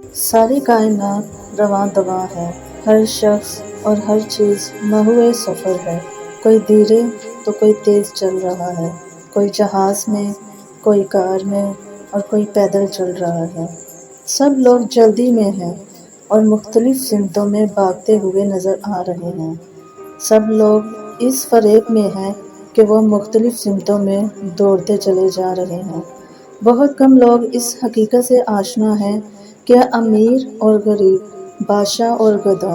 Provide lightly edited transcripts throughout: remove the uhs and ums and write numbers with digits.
ساری کائنات رواں دواں ہے، ہر شخص اور ہر چیز مہوئے سفر ہے۔ کوئی دھیرے تو کوئی تیز چل رہا ہے، کوئی جہاز میں، کوئی کار میں اور کوئی پیدل چل رہا ہے۔ سب لوگ جلدی میں ہیں اور مختلف سمتوں میں بھاگتے ہوئے نظر آ رہے ہیں۔ سب لوگ اس فریب میں ہیں کہ وہ مختلف سمتوں میں دوڑتے چلے جا رہے ہیں۔ بہت کم لوگ اس حقیقت سے آشنا ہیں کہ امیر اور غریب، بادشاہ اور گدھا،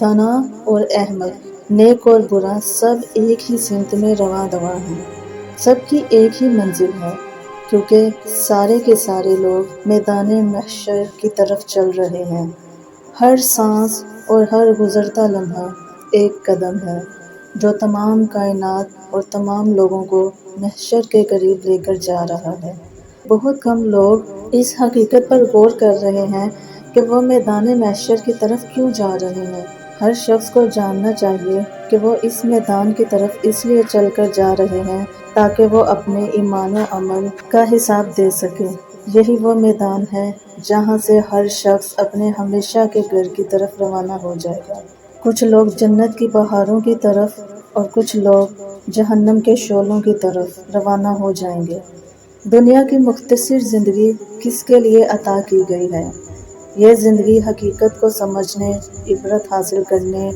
دانا اور احمق، نیک اور برا، سب ایک ہی سمت میں رواں دواں ہیں۔ سب کی ایک ہی منزل ہے، کیونکہ سارے کے سارے لوگ میدان محشر کی طرف چل رہے ہیں۔ ہر سانس اور ہر گزرتا لمحہ ایک قدم ہے جو تمام کائنات اور تمام لوگوں کو محشر کے قریب لے کر جا رہا ہے۔ بہت کم لوگ اس حقیقت پر غور کر رہے ہیں کہ وہ میدان محشر کی طرف کیوں جا رہے ہیں۔ ہر شخص کو جاننا چاہیے کہ وہ اس میدان کی طرف اس لیے چل کر جا رہے ہیں تاکہ وہ اپنے ایمان و عمل کا حساب دے سکے۔ یہی وہ میدان ہے جہاں سے ہر شخص اپنے ہمیشہ کے گھر کی طرف روانہ ہو جائے گا۔ کچھ لوگ جنت کی بہاروں کی طرف اور کچھ لوگ جہنم کے شعلوں کی طرف روانہ ہو جائیں گے۔ دنیا کی مختصر زندگی کس کے لیے عطا کی گئی ہے؟ یہ زندگی حقیقت کو سمجھنے، عبرت حاصل کرنے،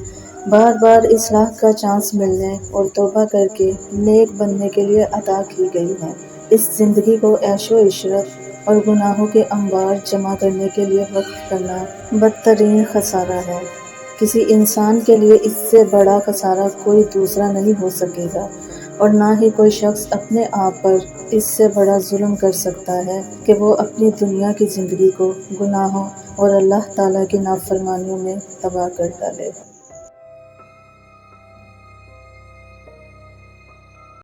بار بار اصلاح کا چانس ملنے اور توبہ کر کے نیک بننے کے لیے عطا کی گئی ہے۔ اس زندگی کو عیش و عشرت اور گناہوں کے انبار جمع کرنے کے لیے وقف کرنا بدترین خسارہ ہے۔ کسی انسان کے لیے اس سے بڑا خسارہ کوئی دوسرا نہیں ہو سکے گا، اور نہ ہی کوئی شخص اپنے آپ پر اس سے بڑا ظلم کر سکتا ہے کہ وہ اپنی دنیا کی زندگی کو گناہوں اور اللہ تعالیٰ کی نافرمانیوں میں تباہ کر ڈالے۔